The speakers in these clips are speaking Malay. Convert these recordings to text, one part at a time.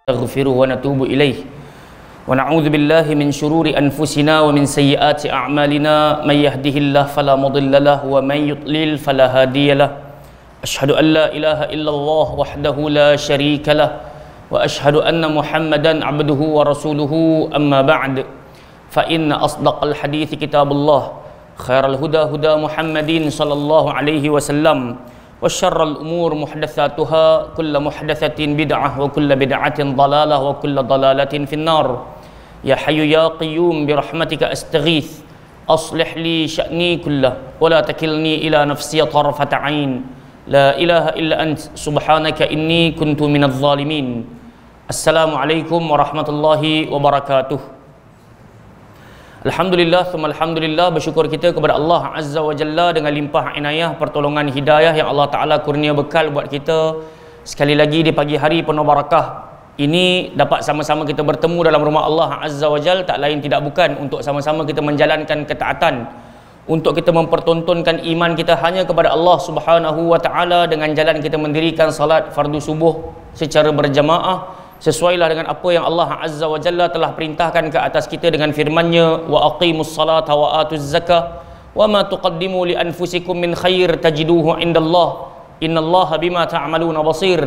نستغفره ونتوب إليه ونعوذ بالله من شرور أنفسنا ومن سيئات أعمالنا من يهده الله فلا مضل له ومن يضلل فلا هادي له أشهد أن لا إله إلا الله وحده لا شريك له وأشهد أن محمدا عبده ورسوله أما بعد فإن أصدق الحديث كتاب الله خير الهدى هدى محمد صلى الله عليه وسلم وشر الأمور محدثاتها كل محدثة بدعة وكل بدعة ضلالة وكل ضلالة في النار يا حي يا قيوم برحمتك أستغيث أصلح لي شأني كله ولا تكلني إلى نفسي طرفة عين لا إله إلا أنت سبحانك إني كنت من الظالمين السلام عليكم ورحمة الله وبركاته. Alhamdulillah, alhamdulillah, bersyukur kita kepada Allah Azza wa Jalla dengan limpah inayah, pertolongan hidayah yang Allah Ta'ala kurnia bekal buat kita sekali lagi di pagi hari penuh barakah ini dapat sama-sama kita bertemu dalam rumah Allah Azza wa Jalla, tak lain tidak bukan untuk sama-sama kita menjalankan ketaatan, untuk kita mempertontonkan iman kita hanya kepada Allah Subhanahu wa Ta'ala dengan jalan kita mendirikan salat fardu subuh secara berjamaah sesuailah dengan apa yang Allah Azza wa Jalla telah perintahkan ke atas kita dengan firman-Nya, wa aqimus salata wa atuz zakah wa ma tuqaddimu li anfusikum min khair tajiduhu indallah innallaha bima ta'maluna basir.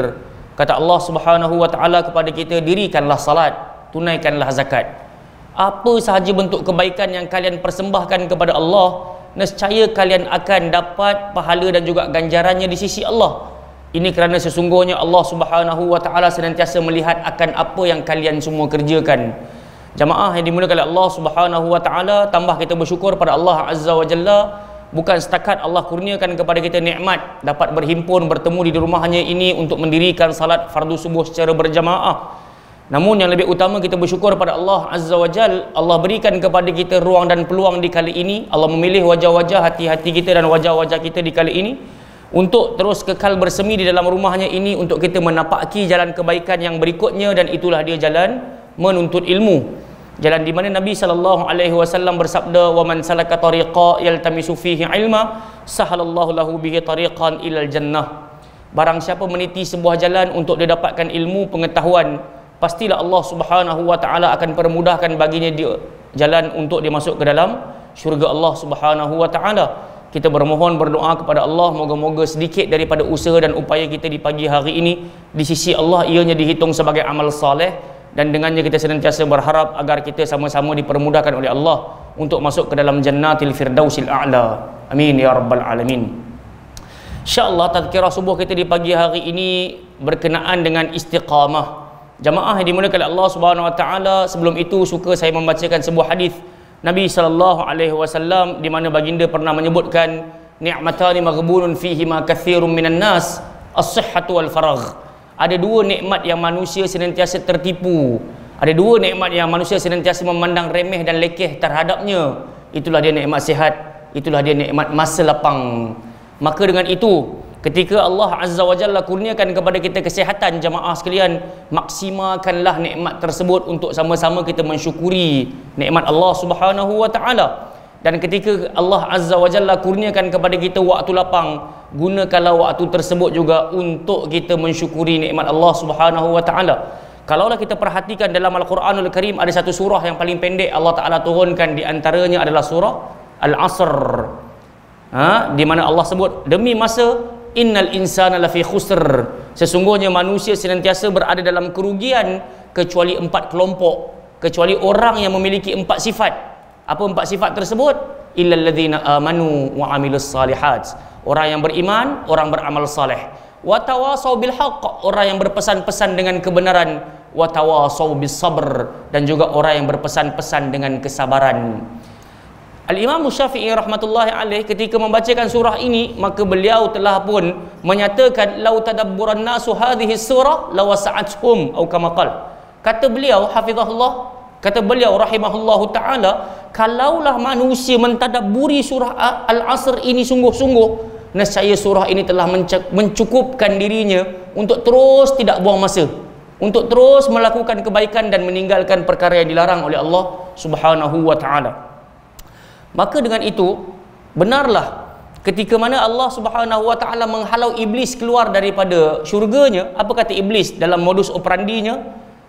Kata Allah Subhanahu wa Ta'ala kepada kita, dirikanlah salat, tunaikanlah zakat. Apa sahaja bentuk kebaikan yang kalian persembahkan kepada Allah, nescaya kalian akan dapat pahala dan juga ganjarannya di sisi Allah. Ini kerana sesungguhnya Allah Subhanahu wa Ta'ala senantiasa melihat akan apa yang kalian semua kerjakan. Jamaah yang dimuliakan oleh Allah Subhanahu wa Ta'ala, tambah kita bersyukur pada Allah Azza wa Jalla, bukan setakat Allah kurniakan kepada kita nikmat dapat berhimpun bertemu di rumahnya ini untuk mendirikan salat fardu subuh secara berjamaah, namun yang lebih utama kita bersyukur pada Allah Azza wa Jalla, Allah berikan kepada kita ruang dan peluang di kali ini. Allah memilih wajah-wajah hati-hati kita dan wajah-wajah kita di kali ini untuk terus kekal bersemi di dalam rumahnya ini untuk kita menapaki jalan kebaikan yang berikutnya, dan itulah dia jalan menuntut ilmu. Jalan di mana Nabi SAW bersabda, wa man salaka tariqa yaltamisu fihi ilma sahalallahu lahu bihi tariqan ilal jannah. Barang siapa meniti sebuah jalan untuk dia dapatkan ilmu pengetahuan, pastilah Allah Subhanahu wa Ta'ala akan permudahkan baginya dia jalan untuk dia masuk ke dalam syurga Allah Subhanahu wa Ta'ala. Kita bermohon, berdoa kepada Allah, moga-moga sedikit daripada usaha dan upaya kita di pagi hari ini di sisi Allah ianya dihitung sebagai amal saleh, dan dengannya kita senantiasa berharap agar kita sama-sama dipermudahkan oleh Allah untuk masuk ke dalam jannatil firdausil a'la. Amin ya rabbal alamin. InsyaAllah tazkirah subuh kita di pagi hari ini berkenaan dengan istiqamah. Jamaah yang dimuliakan oleh Allah Subhanahu wa Ta'ala, sebelum itu suka saya membacakan sebuah hadis Nabi SAW di mana baginda pernah menyebutkan, ni'matani maghbunun fihi ma katsirun minan nas, as-sihhatu wal faragh. Ada dua nikmat yang manusia senantiasa tertipu, ada dua nikmat yang manusia senantiasa memandang remeh dan lekeh terhadapnya. Itulah dia nikmat sihat, itulah dia nikmat masa lapang. Maka dengan itu, ketika Allah Azza wa Jalla kurniakan kepada kita kesihatan, jamaah sekalian, maksimalkanlah nikmat tersebut untuk sama-sama kita mensyukuri nikmat Allah Subhanahu wa Ta'ala. Dan ketika Allah Azza wa Jalla kurniakan kepada kita waktu lapang, gunakanlah waktu tersebut juga untuk kita mensyukuri nikmat Allah Subhanahu wa Ta'ala. Kalaulah kita perhatikan dalam Al-Quranul Karim, ada satu surah yang paling pendek Allah Ta'ala turunkan, di antaranya adalah surah Al-Asr, di mana Allah sebut, demi masa, innal insana lafi khusr, sesungguhnya manusia senantiasa berada dalam kerugian kecuali 4 kelompok, kecuali orang yang memiliki 4 sifat. Apa 4 sifat tersebut? Illal ladzina amanu wa amilus salihat, orang yang beriman, orang beramal saleh. Wa tawasau bil haqq, orang yang berpesan-pesan dengan kebenaran. Wa tawasau bis sabr, dan juga orang yang berpesan-pesan dengan kesabaran. Al-Imam Syafi'i rahmatullahi alaih ketika membacakan surah ini, maka beliau telah pun menyatakan, lau tadabburan nasu hadhihi surah lawasa'athum atau kama qala. Kata beliau hafizahullah, kata beliau rahimahullahu taala, kalaulah manusia mentadabburi surah Al-Asr ini sungguh-sungguh, nescaya surah ini telah mencukupkan dirinya untuk terus tidak buang masa, untuk terus melakukan kebaikan dan meninggalkan perkara yang dilarang oleh Allah Subhanahu wa Ta'ala. Maka dengan itu, benarlah ketika mana Allah Subhanahu wa Ta'ala menghalau iblis keluar daripada syurganya. Apa kata iblis dalam modus operandinya?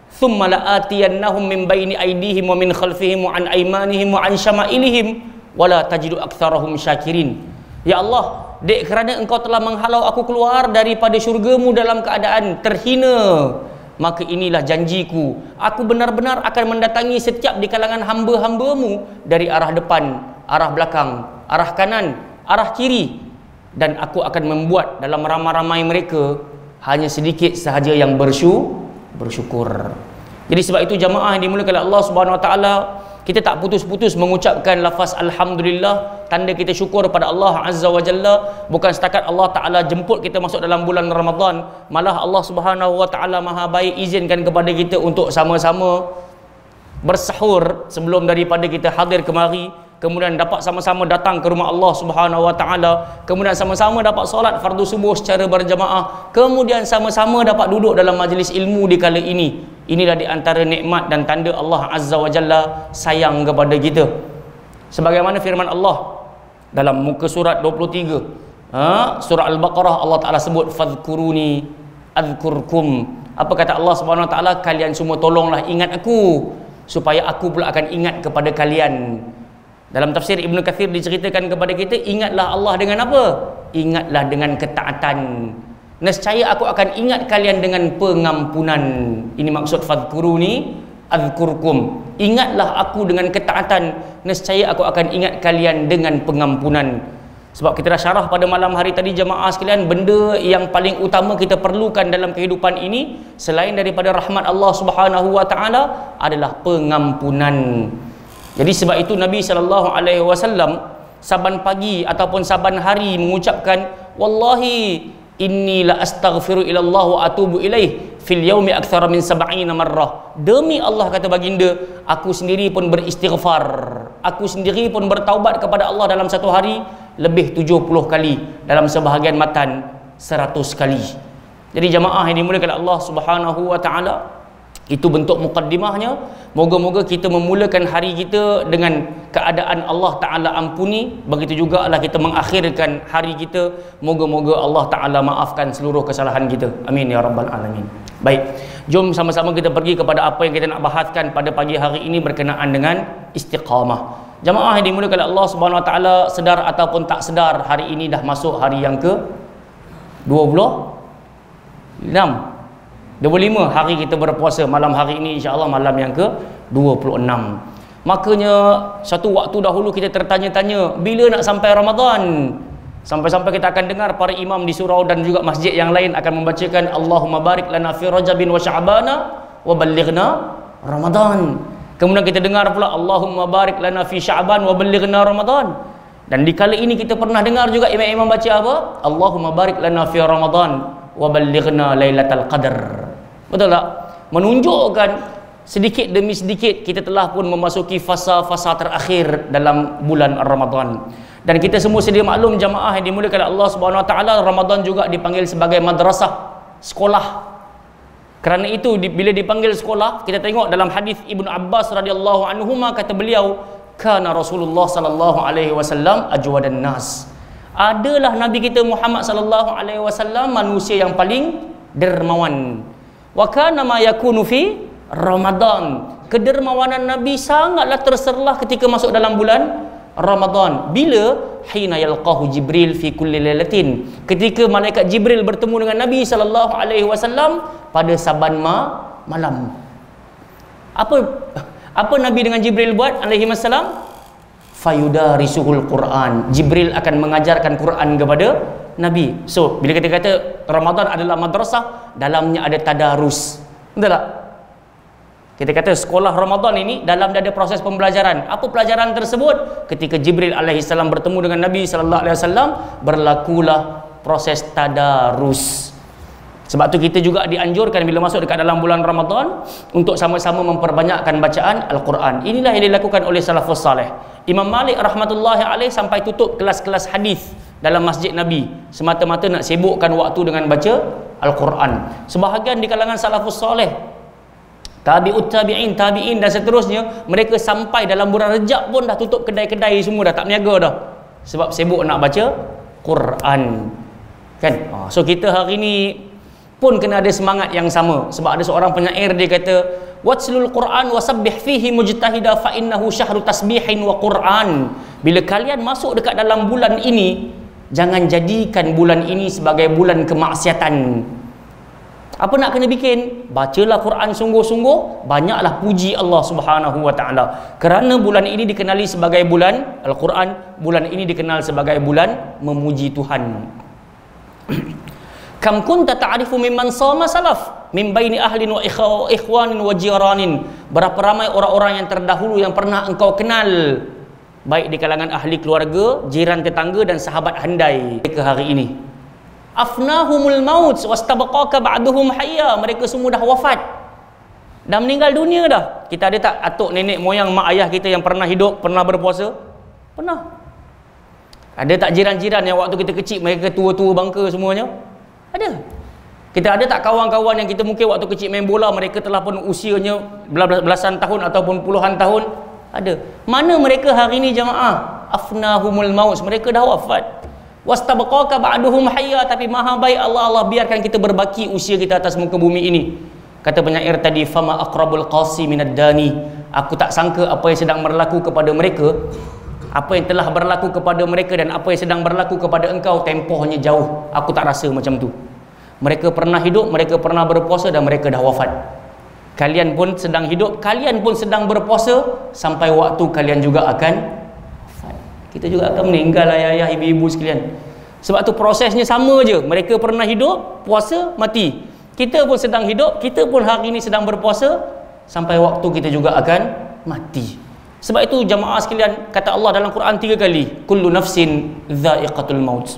thumma la'atiyannahum min baini aydihim wa min khalfihim wa an aymanihim wa an syama'ilihim wala tajidu aktsarahum syakirin. Ya Allah, dek kerana engkau telah menghalau aku keluar daripada syurgamu dalam keadaan terhina, maka inilah janjiku, aku benar-benar akan mendatangi setiap di kalangan hamba-hambamu dari arah depan, arah belakang, arah kanan, arah kiri, dan aku akan membuat dalam ramai-ramai mereka hanya sedikit sahaja yang bersyukur. Jadi sebab itu jamaah yang dimulakan oleh Allah Subhanahu Wa Taala, kita tak putus-putus mengucapkan lafaz alhamdulillah, tanda kita syukur pada Allah Azza wa Jalla. Bukan setakat Allah Taala jemput kita masuk dalam bulan Ramadan, malah Allah Subhanahu wa Taala Maha baik izinkan kepada kita untuk sama-sama bersahur sebelum daripada kita hadir kemari, kemudian dapat sama-sama datang ke rumah Allah Subhanahu wa Taala, kemudian sama-sama dapat solat fardu subuh secara berjamaah, kemudian sama-sama dapat duduk dalam majlis ilmu di kala ini. Inilah di antara nikmat dan tanda Allah Azza wa Jalla sayang kepada kita. Sebagaimana firman Allah dalam muka surat 23, surah Al-Baqarah, Allah Taala sebut fadhkuruni adzkurkum. Apa kata Allah Subhanahu wa Taala? Kalian semua tolonglah ingat aku, supaya aku pula akan ingat kepada kalian. Dalam tafsir Ibnu Katsir diceritakan kepada kita, ingatlah Allah dengan apa? Ingatlah dengan ketaatan. Nescaya aku akan ingat kalian dengan pengampunan. Ini maksud fadhkuruni adzkurkum. Ingatlah aku dengan ketaatan, nescaya aku akan ingat kalian dengan pengampunan. Sebab kita dah syarah pada malam hari tadi jemaah sekalian, benda yang paling utama kita perlukan dalam kehidupan ini selain daripada rahmat Allah Subhanahu wa Taala adalah pengampunan. Jadi sebab itu Nabi SAW saban pagi ataupun saban hari mengucapkan, wallahi inni la astaghfiru ila Allah wa atubu ilaih fil yaumi aktsara min 70 marrah. Demi Allah, kata baginda, aku sendiri pun beristighfar, aku sendiri pun bertaubat kepada Allah dalam satu hari lebih 70 kali, dalam sebahagian matan 100 kali. Jadi jamaah yang dimuliakan Allah Subhanahu wa Taala, itu bentuk mukaddimahnya. Moga-moga kita memulakan hari kita dengan keadaan Allah Ta'ala ampuni. Begitu juga Allah kita mengakhirkan hari kita, moga-moga Allah Ta'ala maafkan seluruh kesalahan kita. Amin ya Rabbal Alamin. Baik, jom sama-sama kita pergi kepada apa yang kita nak bahaskan pada pagi hari ini berkenaan dengan istiqamah. Jamaah yang dimuliakan Allah Subhanahu Wa Ta'ala, sedar ataupun tak sedar, hari ini dah masuk hari yang ke 26 hari kita berpuasa. Malam hari ini insya-Allah malam yang ke-26. Makanya satu waktu dahulu kita tertanya-tanya, bila nak sampai Ramadan? Sampai-sampai kita akan dengar para imam di surau dan juga masjid yang lain akan membacakan Allahumma barik lana fi Rajabin wa Sya'bana wa ballighna Ramadan. Kemudian kita dengar pula Allahumma barik lana fi Sya'ban wa ballighna Ramadan. Dan di kala ini kita pernah dengar juga imam-imam baca apa? Allahumma barik lana fi Ramadan wa ballighna lailatul qadar. Betul tak? Menunjukkan sedikit demi sedikit kita telah pun memasuki fasa-fasa terakhir dalam bulan Ramadan. Dan kita semua sedia maklum jamaah yang dimuliakan Allah Subhanahu wa Taala, Ramadan juga dipanggil sebagai madrasah, sekolah. Kerana itu bila dipanggil sekolah, kita tengok dalam hadis Ibnu Abbas radhiyallahu anhuma, kata beliau, kana Rasulullah sallallahu alaihi wasallam ajwadan nas. Adalah Nabi kita Muhammad sallallahu alaihi wasallam manusia yang paling dermawan. Wa kana ma yakunu fi Ramadan. Kedermawanan Nabi sangatlah terserlah ketika masuk dalam bulan Ramadan. Bila? Hina yalqahu Jibril fi kulli lailatin. Ketika malaikat Jibril bertemu dengan Nabi sallallahu alaihi wasallam pada saban malam. Apa Nabi dengan Jibril buat alaihi wasallam? Fayudarisuhul Quran. Jibril akan mengajarkan Quran kepada Nabi. So, bila kita kata Ramadan adalah madrasah, dalamnya ada tadarus. Betul tak? Kita kata sekolah Ramadan ini dalam dia ada proses pembelajaran. Apa pelajaran tersebut? Ketika Jibril alaihi salam bertemu dengan Nabi sallallahu alaihi wasallam, berlakulah proses tadarus. Sebab tu kita juga dianjurkan bila masuk dekat dalam bulan Ramadan untuk sama-sama memperbanyakkan bacaan Al-Quran. Inilah yang dilakukan oleh salafus salih. Imam Malik rahmatullahi alaih sampai tutup kelas-kelas hadis dalam masjid Nabi, semata-mata nak sibukkan waktu dengan baca Al-Quran. Sebahagian di kalangan salafus salih, tabi'ut tabi'in, tabi'in dan seterusnya, mereka sampai dalam bulan Rejab pun dah tutup kedai-kedai semua, dah tak berniaga dah, sebab sibuk nak baca Quran kan. So kita hari ni pun kena ada semangat yang sama. Sebab ada seorang penyair dia kata, watslul Quran wasabbih fihi mujtahida fa innahu syahru tasbihin wa Quran. Bila kalian masuk dekat dalam bulan ini, jangan jadikan bulan ini sebagai bulan kemaksiatan. Apa nak kena bikin? Bacalah Quran sungguh-sungguh, banyaklah puji Allah Subhanahu wa taala. Kerana bulan ini dikenali sebagai bulan Al-Quran, bulan ini dikenal sebagai bulan memuji Tuhan. Kam kunta ta'rifu mimman sama salaf min baini ahlin wa ikhwanin wa jiranin. Berapa ramai orang-orang yang terdahulu yang pernah engkau kenal, baik di kalangan ahli keluarga, jiran tetangga dan sahabat handai ke hari ini. Afnahumul maut wastabaqaka ba'duhum hayya. Mereka semua dah wafat, dah meninggal dunia dah. Kita ada tak atuk nenek moyang mak ayah kita yang pernah hidup, pernah berpuasa? Pernah. Ada tak jiran-jiran yang waktu kita kecil mereka tua-tua bangka semuanya? Ada. Kita ada tak kawan-kawan yang kita mungkin waktu kecil main bola mereka telah pun usianya belasan tahun ataupun puluhan tahun? Ada. Mana mereka hari ini jamaah? Afnahumul maut. Mereka dah wafat. Wastabaqaka ba'duhum hayya. Tapi maha baik Allah biarkan kita berbaki usia kita atas muka bumi ini. Kata penyair tadi, fama aqrabul qasi minad dani. Aku tak sangka apa yang sedang berlaku kepada mereka, apa yang telah berlaku kepada mereka dan apa yang sedang berlaku kepada engkau tempohnya jauh. Aku tak rasa macam tu. Mereka pernah hidup, mereka pernah berpuasa dan mereka dah wafat. Kalian pun sedang hidup, kalian pun sedang berpuasa, sampai waktu kalian juga akan wafat. Kita juga akan meninggal, ayah-ayah, ibu-ibu sekalian. Sebab tu prosesnya sama je. Mereka pernah hidup, puasa, mati. Kita pun sedang hidup, kita pun hari ini sedang berpuasa, sampai waktu kita juga akan mati. Sebab itu jamaah sekalian, kata Allah dalam Quran 3 kali, kullu nafsin dha'iqatul maut.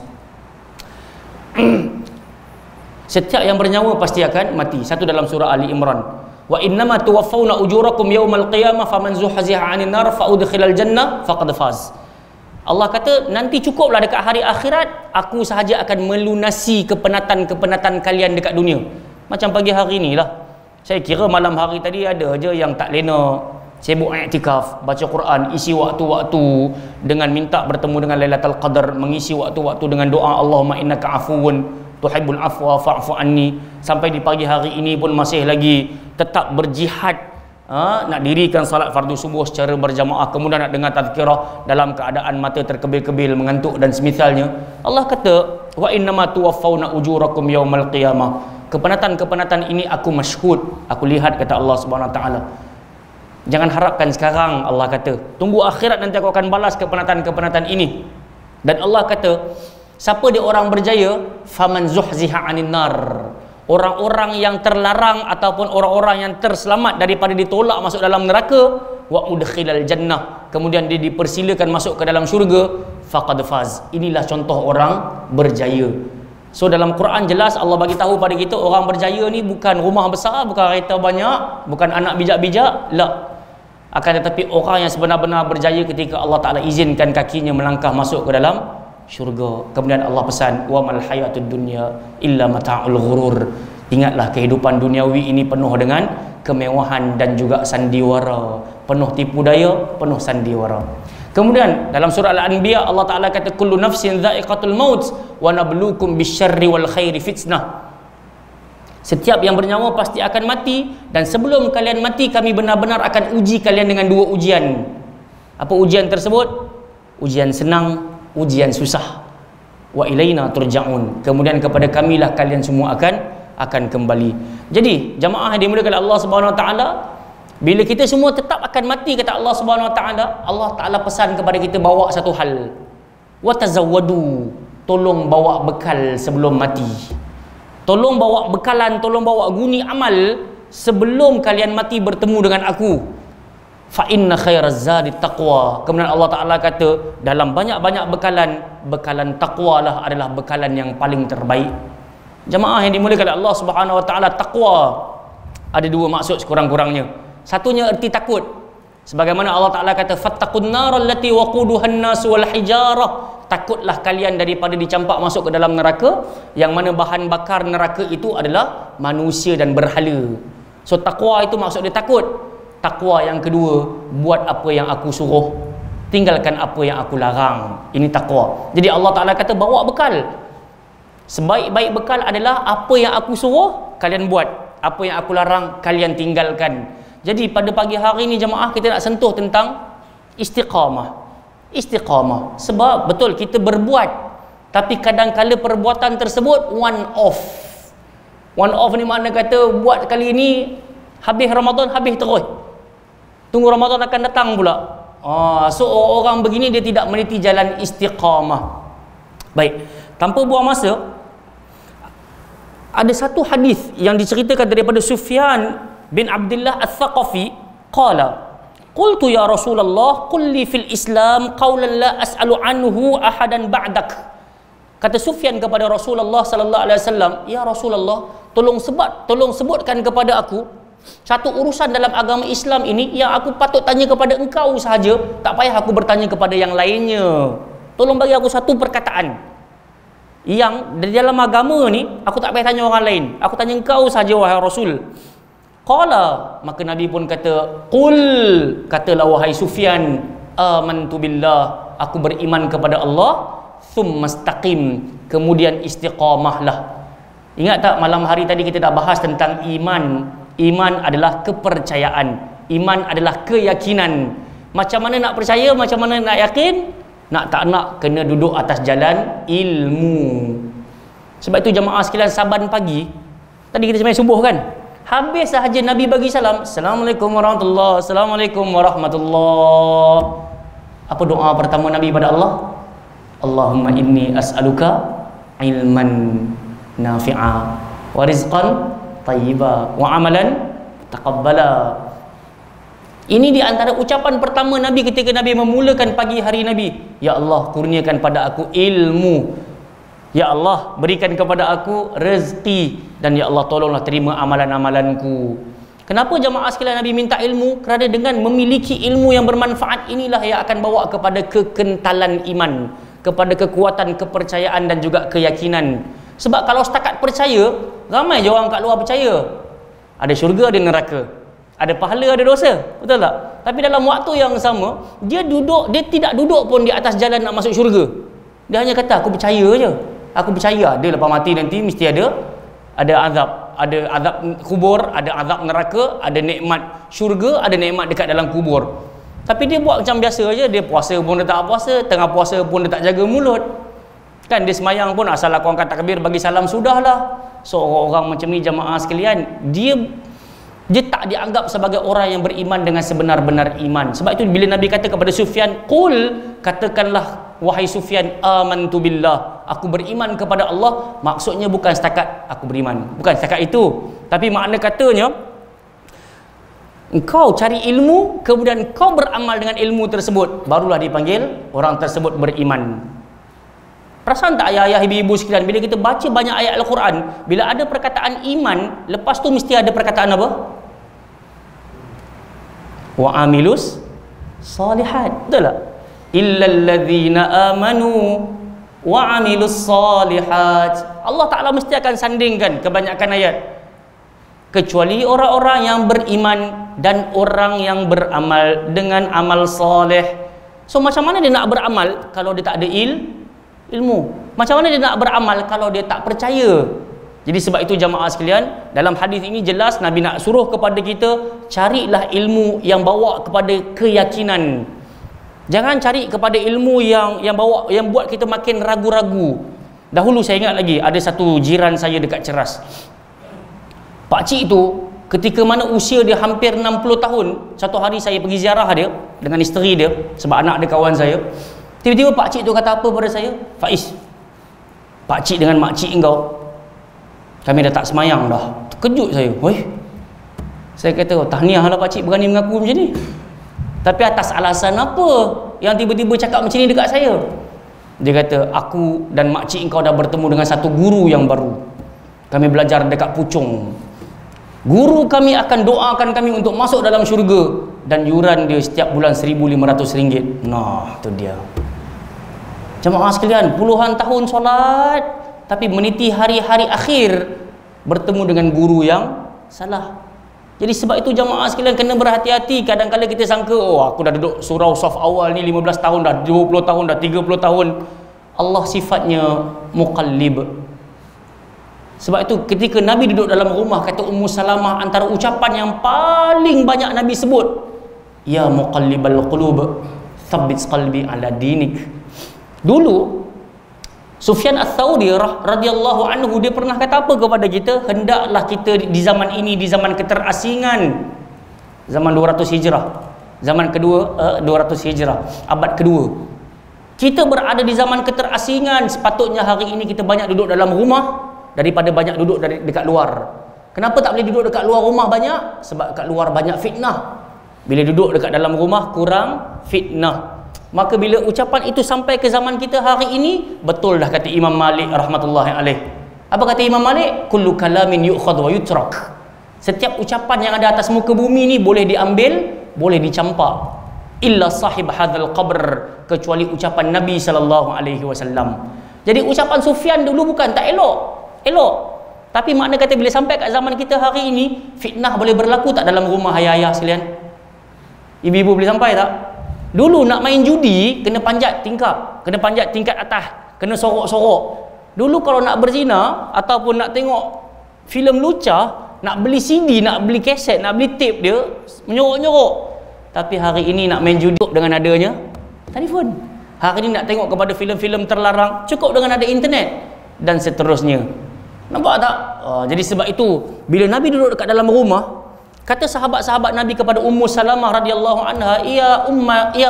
Setiap yang bernyawa pasti akan mati. Satu dalam surah Ali Imran, wa innama tuwaffawna ujurakum yawmal qiyamah faman zuhziha 'anil nar fa udkhilal jannah faqad faz. Allah kata nanti cukuplah dekat hari akhirat, aku sahaja akan melunasi kepenatan-kepenatan kalian dekat dunia. Macam pagi hari inilah. Saya kira malam hari tadi ada aja yang tak lena sibuk i'tikaf, baca Quran, isi waktu-waktu dengan minta bertemu dengan Lailatul Qadar, mengisi waktu-waktu dengan doa Allahumma innaka afuwun tuhibbul afwa fa'fu anni. Sampai di pagi hari ini pun masih lagi tetap berjihad, nak dirikan salat fardu subuh secara berjamaah, kemudian nak dengar tazkirah dalam keadaan mata terkebil-kebil, mengantuk dan semisalnya. Allah kata wa innama tuwaffawna ujurakum yaumal qiyamah. Kepenatan-kepenatan ini aku masyhud, aku lihat, kata Allah Subhanahu wa taala. Jangan harapkan sekarang, Allah kata. Tunggu akhirat, nanti aku akan balas kepenatan-kepenatan ini. Dan Allah kata, siapa dia orang berjaya? Faman zuhziha 'anil nar. Orang-orang yang terlarang ataupun orang-orang yang terselamat daripada ditolak masuk dalam neraka, wa udkhilal jannah. Kemudian dia dipersilakan masuk ke dalam syurga, faqad faz. Inilah contoh orang berjaya. So dalam Quran jelas Allah bagi tahu pada kita, orang berjaya ni bukan rumah besar, bukan kereta banyak, bukan anak bijak-bijak, la. Akan tetapi orang yang sebenar-benar berjaya ketika Allah Ta'ala izinkan kakinya melangkah masuk ke dalam syurga. Kemudian Allah pesan, wa mal hayatud dunya illa mata'ul ghurur. Ingatlah kehidupan duniawi ini penuh dengan kemewahan dan juga sandiwara, penuh tipu daya, penuh sandiwara. Kemudian dalam surah Al-Anbiya Allah Ta'ala kata, kullu nafsin dha'iqatul maut wa nabluukum bisyarri wal khairi fitnah. Setiap yang bernyawa pasti akan mati, dan sebelum kalian mati kami benar-benar akan uji kalian dengan dua ujian. Apa ujian tersebut? Ujian senang, ujian susah. Wa ilaina turja'un. Kemudian kepada kamilah kalian semua akan kembali. Jadi jamaah yang dimuliakan Allah Subhanahu wa taala, bila kita semua tetap akan mati, kata Allah Subhanahu wa taala, Allah Taala pesan kepada kita bawa satu hal. Wa tazawwadu. Tolong bawa bekal sebelum mati. Tolong bawa bekalan, tolong bawa guni amal sebelum kalian mati bertemu dengan aku. Fa inna khairaz zadi taqwa. Kemudian Allah Taala kata, dalam banyak-banyak bekalan takwa lah adalah bekalan yang paling terbaik. Jemaah yang dimuliakan Allah Subhanahu wa taala, takwa ada dua maksud sekurang-kurangnya. Satunya erti takut. Sebagaimana Allah Taala kata, fattaqun naral lati waquduhan nas wal hijarah. Takutlah kalian daripada dicampak masuk ke dalam neraka, yang mana bahan bakar neraka itu adalah manusia dan berhala. So takwa itu maksud dia takut. Takwa yang kedua, buat apa yang aku suruh, tinggalkan apa yang aku larang. Ini takwa. Jadi Allah Ta'ala kata bawa bekal. Sebaik-baik bekal adalah apa yang aku suruh kalian buat, apa yang aku larang kalian tinggalkan. Jadi pada pagi hari ni jemaah, kita nak sentuh tentang istiqamah. Istiqamah. Sebab betul kita berbuat, tapi kadang-kala perbuatan tersebut one off. One off ni makna kata buat kali ni, habis Ramadan habis terus. Tunggu Ramadan akan datang pula. So orang begini dia tidak meniti jalan istiqamah. Baik, tanpa buang masa, ada satu hadis yang diceritakan daripada Sufyan bin Abdullah Al-Thaqafi, qala qultu ya Rasulullah qul li fil Islam qawlan la as'alu anhu ahadan ba'dak. Kata Sufyan kepada Rasulullah sallallahu alaihi wasallam, ya Rasulullah, tolong sebutkan kepada aku satu urusan dalam agama Islam ini yang aku patut tanya kepada engkau sahaja, tak payah aku bertanya kepada yang lainnya. Tolong bagi aku satu perkataan yang di dalam agama ni aku tak payah tanya orang lain, aku tanya engkau sahaja wahai Rasul. Qala, maka Nabi pun kata, qul, katalah wahai Sufyan, amantu billah, aku beriman kepada Allah, thumma istaqim, kemudian istiqamahlah. Ingat tak malam hari tadi kita dah bahas tentang iman. Iman adalah kepercayaan, iman adalah keyakinan. Macam mana nak percaya, macam mana nak yakin, nak tak nak kena duduk atas jalan ilmu. Sebab itu jemaah sekalian, saban pagi tadi kita sembahyang subuh kan, habis sahaja Nabi bagi salam, Assalamualaikum warahmatullahi, Assalamualaikum warahmatullahi. Apa doa pertama Nabi pada Allah? Allahumma inni as'aluka ilman nafi'a wa rizqan tayyiba wa amalan taqabbala. Ini di antara ucapan pertama Nabi ketika Nabi memulakan pagi hari Nabi. Ya Allah, kurniakan pada aku ilmu. Ya Allah, berikan kepada aku rezeki. Dan ya Allah, tolonglah terima amalan-amalanku. Kenapa jemaah sekalian Nabi minta ilmu? Kerana dengan memiliki ilmu yang bermanfaat, inilah yang akan bawa kepada kekentalan iman, kepada kekuatan kepercayaan dan juga keyakinan. Sebab kalau setakat percaya, ramai je orang kat luar percaya. Ada syurga, ada neraka. Ada pahala, ada dosa. Betul tak? Tapi dalam waktu yang sama, dia tidak duduk pun di atas jalan nak masuk syurga. Dia hanya kata, aku percaya je. Aku percaya ada lepas mati nanti mesti ada azab. Ada azab kubur, ada azab neraka, ada nikmat syurga, ada nikmat dekat dalam kubur. Tapi dia buat macam biasa je. Dia puasa pun dia tak puasa, tengah puasa pun dia tak jaga mulut. Kan dia semayang pun asal aku angkat takbir bagi salam sudahlah. So orang macam ni jemaah sekalian, dia tak dianggap sebagai orang yang beriman dengan sebenar-benar iman. Sebab itu bila Nabi kata kepada Sufyan, qul, katakanlah wahai Sufyan, amantu billah, aku beriman kepada Allah. Maksudnya bukan setakat aku beriman, bukan setakat itu, tapi makna katanya engkau cari ilmu, kemudian kau beramal dengan ilmu tersebut, barulah dipanggil orang tersebut beriman. Perasan tak ayah-ayah, ibu-ibu sekalian, bila kita baca banyak ayat Al-Quran, bila ada perkataan iman, lepas tu mesti ada perkataan apa? Wa amilus salihat. Betul tak? Illal ladzina amanu wa amilus salihat. Allah Ta'ala mesti akan sandingkan kebanyakan ayat. Kecuali orang-orang yang beriman dan orang yang beramal dengan amal soleh. So macam mana dia nak beramal kalau dia tak ada ilmu? Macam mana dia nak beramal kalau dia tak percaya? Jadi sebab itu jamaah sekalian, dalam hadis ini jelas Nabi nak suruh kepada kita, carilah ilmu yang bawa kepada keyakinan. Jangan cari kepada ilmu yang buat kita makin ragu-ragu. Dahulu saya ingat lagi, ada satu jiran saya dekat Ceras. Pakcik itu ketika mana usia dia hampir 60 tahun, satu hari saya pergi ziarah dia dengan isteri dia, sebab anak dia kawan saya. Tiba-tiba pakcik tu kata apa pada saya? Faiz, pakcik dengan makcik engkau, kami dah tak semayang dah. Terkejut saya. Weh, saya kata, tahniah lah pakcik berani mengaku macam ni. Tapi atas alasan apa yang tiba-tiba cakap macam ni dekat saya? Dia kata, aku dan makcik engkau dah bertemu dengan satu guru yang baru. Kami belajar dekat Puchong. Guru kami akan doakan kami untuk masuk dalam syurga, dan yuran dia setiap bulan RM1,500. Nah, tu dia. Jemaah sekalian, puluhan tahun solat, tapi meniti hari-hari akhir bertemu dengan guru yang salah. Jadi sebab itu jemaah sekalian kena berhati-hati. Kadang-kadang kita sangka, oh aku dah duduk surau saf awal ni 15 tahun dah, 20 tahun dah, 30 tahun. Allah sifatnya muqallib. Sebab itu ketika Nabi duduk dalam rumah, kata Ummu Salamah, antara ucapan yang paling banyak Nabi sebut, ya muqallibal qulub thabbit qalbi ala dinik. Dulu Sufyan Ats-Tsauri radhiyallahu anhu, dia pernah kata apa kepada kita? Hendaklah kita di zaman ini, di zaman keterasingan, zaman 200 Hijrah, zaman kedua 200 Hijrah, abad kedua, kita berada di zaman keterasingan. Sepatutnya hari ini kita banyak duduk dalam rumah daripada banyak duduk dekat luar. Kenapa tak boleh duduk dekat luar rumah banyak? Sebab dekat luar banyak fitnah. Bila duduk dekat dalam rumah kurang fitnah. Maka bila ucapan itu sampai ke zaman kita hari ini, betul dah kata Imam Malik rahmatullahi alaih. Apa kata Imam Malik? Kullu kalamin yu'khadh wa yutrak. Setiap ucapan yang ada atas muka bumi ni boleh diambil, boleh dicampak. Illa sahib hadzal qabr, kecuali ucapan Nabi sallallahu alaihi wasallam. Jadi ucapan Sufyan dulu bukan tak elok. Tapi makna kata bila sampai kat zaman kita hari ini, fitnah boleh berlaku tak dalam rumah ayah-ayah sekalian? Ibu-ibu boleh sampai tak? Dulu nak main judi kena panjat tingkap, kena panjat tingkat atas, kena sorok-sorok. Dulu kalau nak berzina ataupun nak tengok filem lucah, nak beli CD, nak beli kaset, nak beli tape dia, menyorok-nyorok. Tapi hari ini nak main judi dengan adanya telefon. Hari ini nak tengok kepada filem-filem terlarang, cukup dengan ada internet, dan seterusnya. Nampak tak? Jadi sebab itu bila Nabi duduk dekat dalam rumah, kata sahabat-sahabat Nabi kepada Ummu Salamah radhiyallahu anha, ya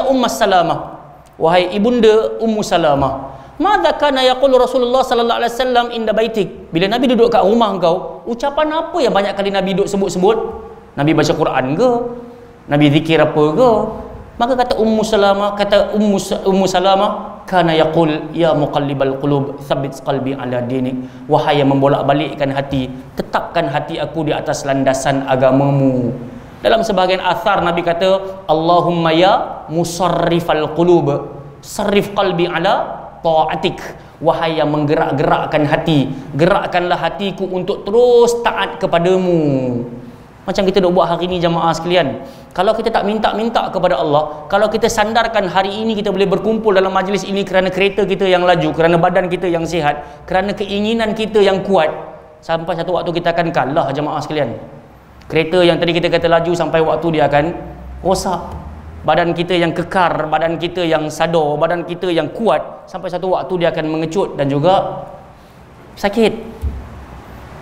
Ummu Salamah, wahai ibunda Ummu Salamah, madza kana yaqulu Rasulullah sallallahu alaihi wasallam inda baitik. Bila Nabi duduk kat rumah engkau, ucapan apa yang banyak kali Nabi duduk sebut-sebut? Nabi baca Quran ke? Nabi zikir apa ke? Maka kata Ummu Salamah, kana yaqul ya muqallibal qulub tsabbit qalbi ala dinik. Wahai yang membolak-balikkan hati, tetapkan hati aku di atas landasan agamamu. Dalam sebahagian athar Nabi kata, Allahumma ya musarrifal qulub sarrif qalbi ala ta'atik. Wahai yang menggerak-gerakkan hati, gerakkanlah hatiku untuk terus taat kepadamu. Macam kita duk buat hari ini jamaah sekalian. Kalau kita tak minta-minta kepada Allah, kalau kita sandarkan hari ini kita boleh berkumpul dalam majlis ini kerana kereta kita yang laju, kerana badan kita yang sihat, kerana keinginan kita yang kuat, sampai satu waktu kita akan kalah jamaah sekalian. Kereta yang tadi kita kata laju, sampai waktu dia akan rosak. Badan kita yang kekar, badan kita yang sadar, badan kita yang kuat, sampai satu waktu dia akan mengecut dan juga sakit.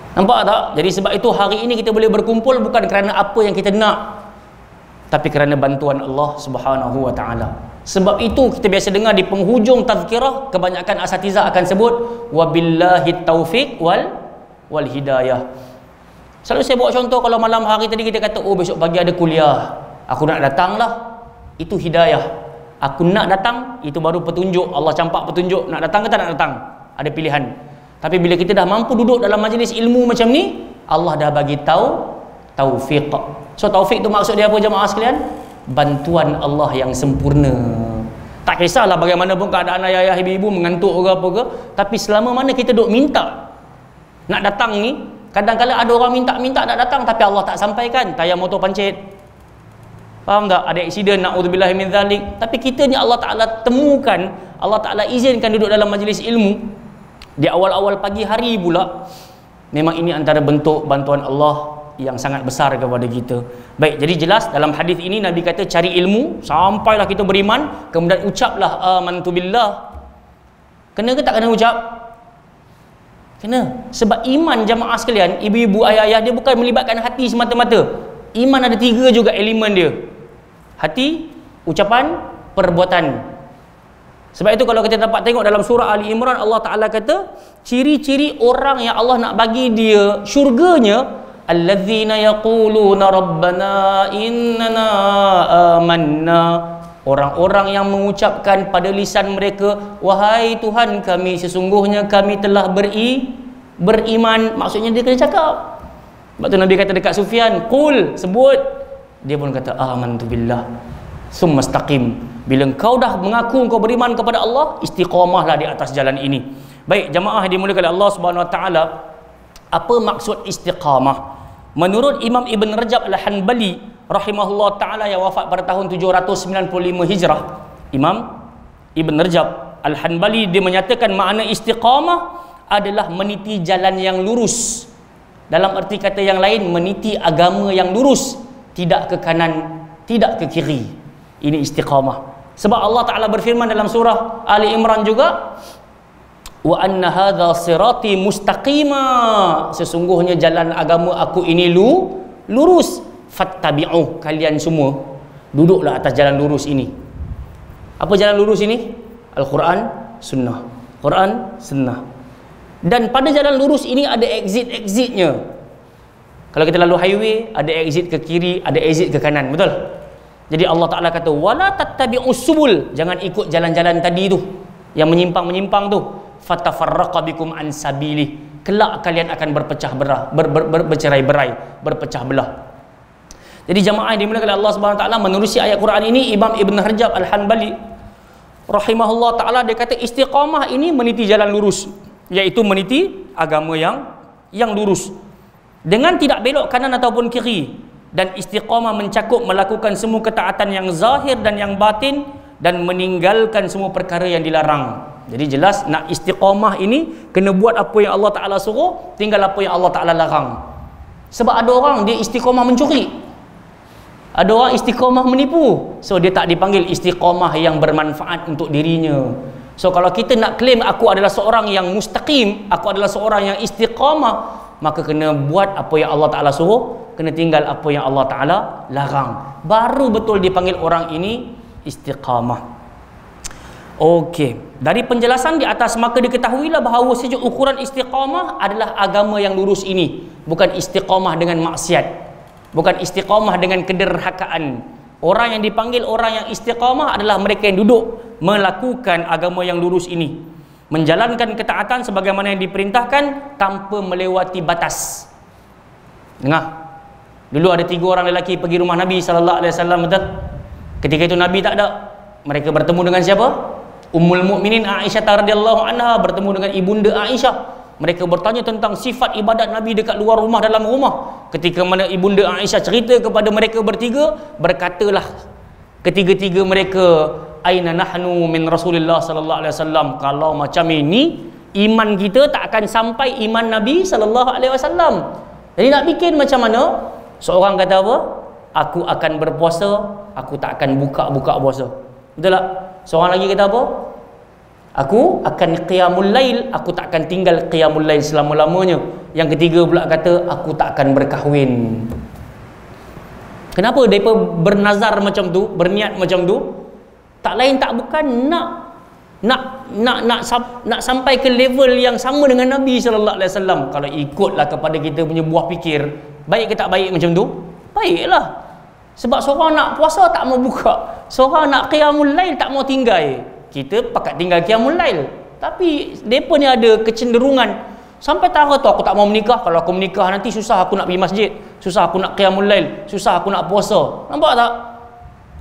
Nampak tak? Jadi sebab itu hari ini kita boleh berkumpul bukan kerana apa yang kita nak, tapi kerana bantuan Allah Subhanahu wa taala. Sebab itu kita biasa dengar di penghujung tazkirah, kebanyakan asatizah akan sebut wabillahi taufiq wal hidayah. Selalu saya buat contoh, kalau malam hari tadi kita kata, oh besok pagi ada kuliah, aku nak datang lah. Itu hidayah. Aku nak datang, itu baru petunjuk. Allah campak petunjuk, nak datang ke tak nak datang. Ada pilihan. Tapi bila kita dah mampu duduk dalam majlis ilmu macam ni, Allah dah bagi tahu taufiq. So taufik tu maksud dia apa jemaah sekalian? Bantuan Allah yang sempurna. Tak kisahlah bagaimanapun keadaan ayah-ayah, ibu-ibu mengantuk ke apa ke, tapi selama mana kita duk minta nak datang ni, kadang-kadang ada orang minta-minta nak datang tapi Allah tak sampaikan, tayar motor pancit. Faham tak? Ada aksiden, na'udzubillah min zalik. Tapi kita ni Allah Ta'ala temukan, Allah Ta'ala izinkan duduk dalam majlis ilmu di awal-awal pagi hari pula. Memang ini antara bentuk bantuan Allah yang sangat besar kepada kita. Baik, jadi jelas dalam hadis ini Nabi kata cari ilmu sampailah kita beriman, kemudian ucaplah amantu billah. Kena ke tak kena ucap? Kena. Sebab iman jamaah sekalian, ibu-ibu, ayah-ayah, dia bukan melibatkan hati semata-mata. Iman ada 3 juga elemen dia. Hati, ucapan, perbuatan. Sebab itu kalau kita dapat tengok dalam surah Ali Imran, Allah Ta'ala kata ciri-ciri orang yang Allah nak bagi dia syurganya, alladzina yaquluna rabbana innana amanna, orang-orang yang mengucapkan pada lisan mereka, wahai Tuhan kami, sesungguhnya kami telah beriman. Maksudnya dia kena cakap. Sebab tu Nabi kata dekat Sufyan, qul, sebut. Dia pun kata amantu billah summa istaqim. Bila engkau dah mengaku engkau beriman kepada Allah, istiqamahlah di atas jalan ini. Baik jamaah dimuliakan oleh Allah Subhanahu wa taala, apa maksud istiqamah? Menurut Imam Ibn Rajab Al-Hanbali rahimahullah taala yang wafat pada tahun 795 Hijrah, Imam Ibn Rajab Al-Hanbali dia menyatakan makna istiqamah adalah meniti jalan yang lurus. Dalam arti kata yang lain, meniti agama yang lurus, tidak ke kanan, tidak ke kiri. Ini istiqamah. Sebab Allah Ta'ala berfirman dalam surah Ali Imran juga, wa anna hadha sirati mustaqima, sesungguhnya jalan agama aku ini lurus, fattabi'u, kalian semua duduklah atas jalan lurus ini. Apa jalan lurus ini? Al-Quran, Sunnah. Quran, Sunnah. Dan pada jalan lurus ini ada exit-exitnya. Kalau kita lalu highway, ada exit ke kiri, ada exit ke kanan, betul? Jadi Allah Ta'ala kata, wala tattabi'us subul, jangan ikut jalan-jalan tadi tu yang menyimpang-menyimpang tu. Fatafarraqa bikum an sabili, kelak kalian akan berpecah belah, bercerai-berai, berpecah belah. Jadi jamaah yang dimuliakan oleh Allah Subhanahu Wa Taala, menerusi ayat Quran ini, Imam Ibn Rajab Al-Hanbali rahimahullah taala, dia kata istiqamah ini meniti jalan lurus, iaitu meniti agama yang lurus dengan tidak belok kanan ataupun kiri. Dan istiqamah mencakup melakukan semua ketaatan yang zahir dan yang batin, dan meninggalkan semua perkara yang dilarang. Jadi jelas nak istiqamah ini kena buat apa yang Allah Ta'ala suruh, tinggal apa yang Allah Ta'ala larang. Sebab ada orang dia istiqamah mencuri, ada orang istiqamah menipu, so dia tak dipanggil istiqamah yang bermanfaat untuk dirinya. So kalau kita nak claim aku adalah seorang yang mustaqim, aku adalah seorang yang istiqamah, maka kena buat apa yang Allah Ta'ala suruh, kena tinggal apa yang Allah Ta'ala larang, baru betul dipanggil orang ini istiqamah. Okey, dari penjelasan di atas maka diketahuilah bahawa saja ukuran istiqamah adalah agama yang lurus ini, bukan istiqamah dengan maksiat, bukan istiqamah dengan kederhakaan. Orang yang dipanggil orang yang istiqamah adalah mereka yang duduk melakukan agama yang lurus ini, menjalankan ketaatan sebagaimana yang diperintahkan tanpa melewati batas. Dengar, dulu ada 3 orang lelaki pergi rumah Nabi sallallahu alaihi wasallam, betul? Ketika itu Nabi tak ada. Mereka bertemu dengan siapa? Ummul Mukminin Aisyah radhiyallahu anha bertemu dengan ibunda Aisyah. Mereka bertanya tentang sifat ibadat Nabi dekat luar rumah, dalam rumah. Ketika mana ibunda Aisyah cerita kepada mereka bertiga, berkatalah ketiga-tiga mereka, aina nahnu min Rasulillah sallallahu alaihi wasallam. Kalau macam ini, iman kita tak akan sampai iman Nabi sallallahu alaihi wasallam. Jadi nak bikin macam mana? Seorang kata apa? Aku akan berpuasa, aku tak akan buka-buka puasa. Betul tak? Seorang lagi kata apa? Aku akan qiyamul lail, aku tak akan tinggal qiyamul lail selama-lamanya. Yang ketiga pula kata, aku tak akan berkahwin. Kenapa mereka bernazar macam tu, berniat macam tu? Tak lain tak bukan nak sampai ke level yang sama dengan Nabi sallallahu alaihi wasallam. Kalau ikutlah kepada kita punya buah fikir, baik ke tak baik macam tu? Baiklah. Sebab seorang nak puasa tak mau buka, seorang nak qiyamul lail tak mau tinggal. Kita pakat tinggal qiyamul lail, tapi depa ni ada kecenderungan sampai tahap tu, aku tak mau menikah. Kalau aku menikah nanti susah aku nak pergi masjid, susah aku nak qiyamul lail, susah aku nak puasa. Nampak tak?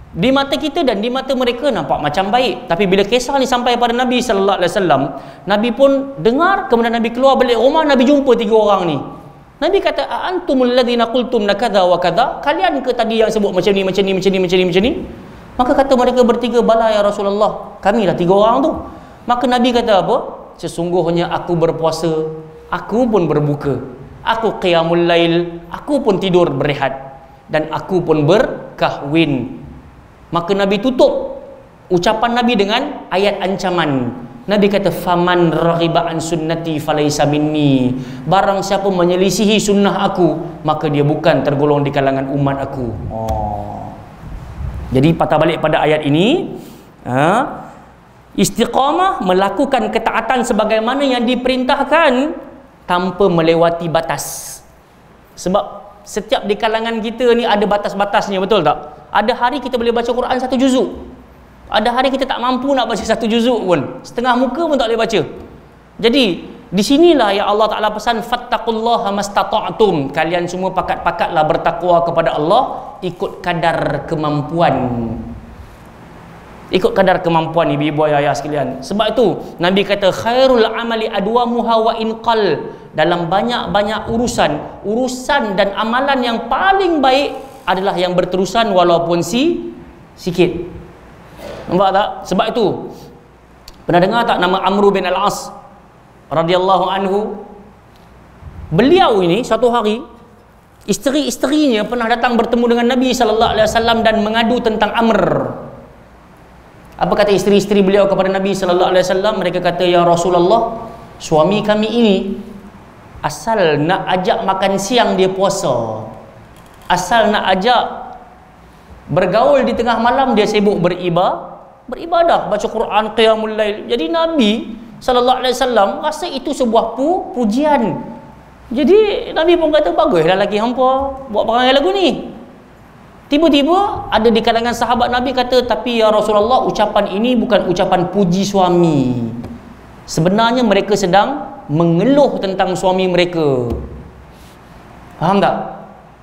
Di mata kita dan di mata mereka nampak macam baik, tapi bila kisah ni sampai pada Nabi sallallahu alaihi wasallam, Nabi pun dengar. Kemudian Nabi keluar balik rumah, Nabi jumpa 3 orang ni. Nabi kata, antumul ladzina qultum nakadha wa kadha, kalian ke tadi yang sebut macam ni, macam ni, macam ni, macam ni, macam ni? Maka kata mereka bertiga, bala ya Rasulullah, kamilah 3 orang tu. Maka Nabi kata apa? Sesungguhnya aku berpuasa, aku pun berbuka, aku qiyamul lail, aku pun tidur berehat, dan aku pun berkahwin. Maka Nabi tutup ucapan Nabi dengan ayat ancaman. Nabi kata, faman raghiba an sunnati falaysa minni, barang siapa menyelisihi sunnah aku, maka dia bukan tergolong di kalangan umat aku. Jadi patah balik pada ayat ini, istiqamah melakukan ketaatan sebagaimana yang diperintahkan tanpa melewati batas. Sebab setiap di kalangan kita ni ada batas-batasnya, betul tak? Ada hari kita boleh baca Quran 1 juzuk, ada hari kita tak mampu nak baca 1 juzuk pun, setengah muka pun tak boleh baca. Jadi di sinilah yang Allah Ta'ala pesan, fattaqullaha mastata'tum, kalian semua pakat-pakatlah bertakwa kepada Allah ikut kadar kemampuan. Ikut kadar kemampuan ibu-ibu ayah sekalian. Sebab itu Nabi kata, khairul amali adwamuha wa inqal, dalam banyak-banyak urusan dan amalan yang paling baik adalah yang berterusan walaupun sikit. Nampak tak? Sebab itu pernah dengar tak nama Amr bin Al-As? radhiyallahu anhu, beliau ini satu hari isteri-isterinya pernah datang bertemu dengan Nabi sallallahu alaihi wasallam dan mengadu tentang Amr. Apa kata isteri-isteri beliau kepada Nabi sallallahu alaihi wasallam? Mereka kata, ya Rasulullah, suami kami ini asal nak ajak makan siang dia puasa, asal nak ajak bergaul di tengah malam dia sibuk beribadah, baca Quran, qiyamul lail. Jadi Nabi sallallahu alaihi wasallam rasa itu sebuah pujian. Jadi Nabi pun kata, baguslah lelaki hampa buat perangai lagu ni. Tiba-tiba ada di kalangan sahabat Nabi kata, tapi ya Rasulullah, ucapan ini bukan ucapan puji suami. Sebenarnya mereka sedang mengeluh tentang suami mereka. Faham tak?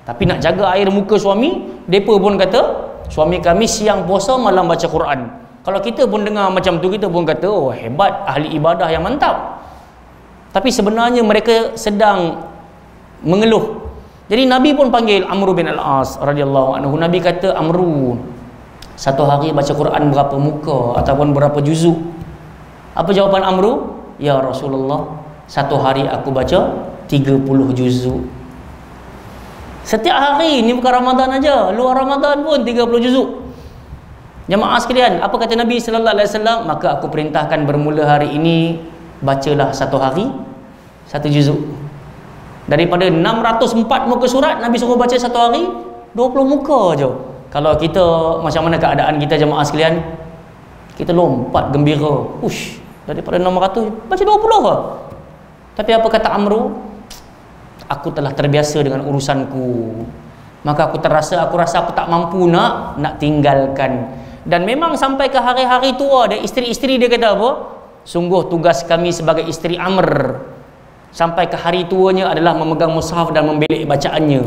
Tapi nak jaga air muka suami, mereka pun kata, suami kami siang puasa, malam baca Quran. Kalau kita pun dengar macam tu, kita pun kata, oh hebat, ahli ibadah yang mantap. Tapi sebenarnya mereka sedang mengeluh. Jadi Nabi pun panggil Amr bin Al-As radhiyallahu anhu. Nabi kata, Amru, satu hari baca Quran berapa muka ataupun berapa juzuk? Apa jawapan Amru? Ya Rasulullah, satu hari aku baca 30 juzuk. Setiap hari, ni bukan Ramadan aja, luar Ramadan pun 30 juzuk. Jemaah sekalian, apa kata Nabi sallallahu alaihi wasallam? Maka aku perintahkan bermula hari ini, bacalah satu hari satu juzuk. Daripada 604 muka surat, Nabi suruh baca satu hari 20 muka je. Kalau kita, macam mana keadaan kita jemaah sekalian? Kita lompat gembira, ush, daripada 600 baca 20 ke? Tapi apa kata Amru? Aku telah terbiasa dengan urusanku, maka aku rasa aku tak mampu nak tinggalkan. Dan memang sampai ke hari-hari tua dia, isteri-isteri dia kata apa? Sungguh tugas kami sebagai isteri Amr sampai ke hari tuanya adalah memegang mushaf dan membelik bacaannya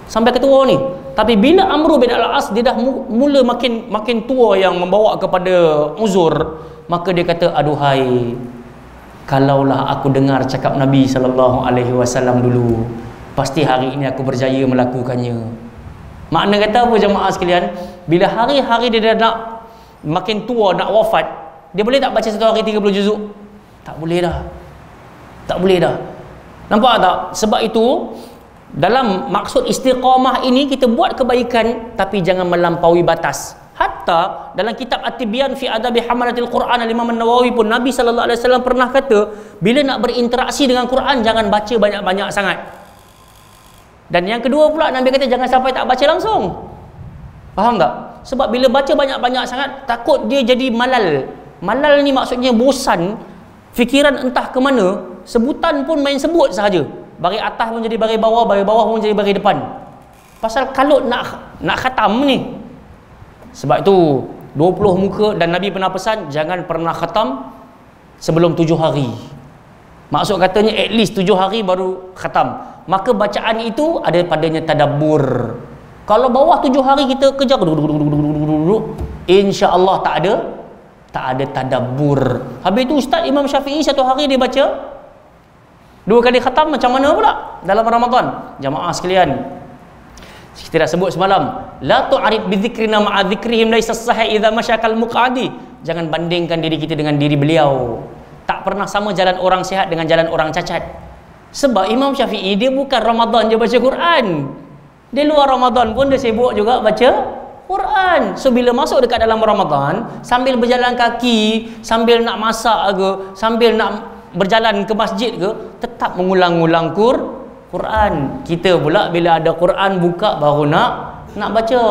sampai ke tua ni. Tapi bila Amr bin Al-As dia dah mula makin tua yang membawa kepada uzur, maka dia kata, aduhai, kalaulah aku dengar cakap Nabi sallallahu alaihi wasallam dulu, pasti hari ini aku berjaya melakukannya. Makna kata apa jemaah sekalian? Bila hari-hari dia dah nak makin tua, nak wafat, dia boleh tak baca satu hari 30 juzuk? Tak boleh dah. Tak boleh dah. Nampak tak? Sebab itu dalam maksud istiqamah ini, kita buat kebaikan tapi jangan melampaui batas. Hatta dalam kitab At-Tibyan fi Adabi Hamalatil Quran Al-Imam An-Nawawi pun, Nabi sallallahu alaihi wasallam pernah kata, bila nak berinteraksi dengan Quran jangan baca banyak-banyak sangat. Dan yang kedua pula, Nabi kata jangan sampai tak baca langsung. Faham tak? Sebab bila baca banyak-banyak sangat, takut dia jadi malal. Malal ni maksudnya bosan, fikiran entah ke mana, sebutan pun main sebut sahaja. Bari atas pun jadi bari bawah pun jadi bari depan. Pasal kalut nak khatam ni. Sebab itu 20 muka, dan Nabi pernah pesan jangan pernah khatam sebelum 7 hari. Maksud katanya at least 7 hari baru khatam. Maka bacaan itu ada padanya tadabbur. Kalau bawah 7 hari kita kejar insya-Allah tak ada tadabbur. Habis itu Ustaz Imam Syafi'i satu hari dia baca 2 kali khatam, macam mana pula dalam Ramadan? Jamaah sekalian, kita dah sebut semalam, la tu'arif bi dzikrina ma'a dzikrihim laisa sahih idza masyakal muqadi. Jangan bandingkan diri kita dengan diri beliau. Tak pernah sama jalan orang sihat dengan jalan orang cacat. Sebab Imam Syafi'i dia bukan Ramadan je baca Quran, dia luar Ramadan pun dia sibuk juga baca Quran. So bila masuk dekat dalam Ramadan, sambil berjalan kaki, sambil nak masak ke, sambil nak berjalan ke masjid ke, tetap mengulang-ulang Quran. Kita pula bila ada Quran buka baru nak baca.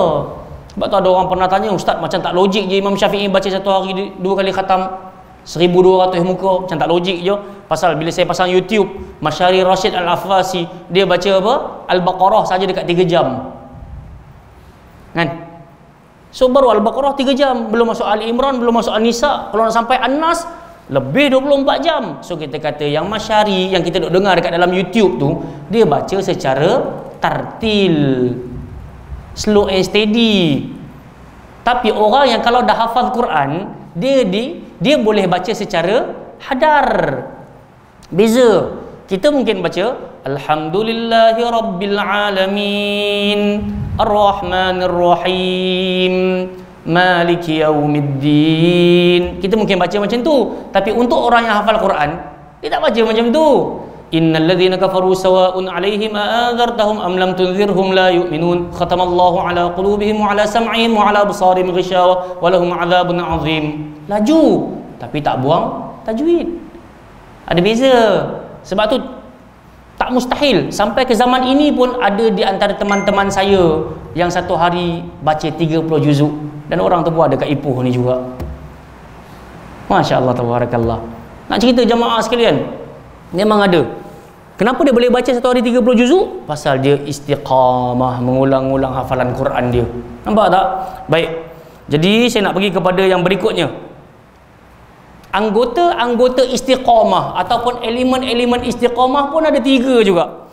Sebab tu ada orang pernah tanya, Ustaz macam tak logik je Imam Syafi'i baca satu hari 2 kali khatam 1200 muka, macam tak logik je. Pasal bila saya pasang YouTube Masyari Rashid Al-Afasi, dia baca apa? Al-Baqarah saja dekat 3 jam kan. So baru Al-Baqarah 3 jam, belum masuk Ali Imran, belum masuk An-Nisa. Kalau nak sampai An-Nas lebih 24 jam. So kita kata yang Masyari yang kita duk dengar dekat dalam YouTube tu, dia baca secara tartil, slow and steady. Tapi orang yang kalau dah hafal Quran, dia boleh baca secara hadar. Beza. Kita mungkin baca Alhamdulillahi Rabbil Alamin Ar-Rahmanir Rahim Maliki Yaumiddin. Kita mungkin baca macam tu. Tapi untuk orang yang hafal Quran, Dia tak baca macam tu. Innal ladzina kafaru sawa'un 'alaihim a'adzartahum am lam tunzirhum la yu'minun. Khatamallahu 'ala qulubihim wa 'ala sam'ihim wa 'ala absarihim ghishawa wa lahum 'adzabun 'adzim. Laju tapi tak buang tajwid. Ada beza. Sebab tu tak mustahil. Sampai ke zaman ini pun ada di antara teman-teman saya yang satu hari baca 30 juzuk. Dan orang tu pun ada kat Ipoh ni juga. Masya Allah, tabarakallah. Nak cerita jamaah sekalian, memang ada. Kenapa dia boleh baca satu hari 30 juzuk? Pasal dia istiqamah, mengulang-ulang hafalan Quran dia. Nampak tak? Baik. Jadi saya nak pergi kepada yang berikutnya. Anggota-anggota istiqamah ataupun elemen-elemen istiqamah pun ada 3 juga.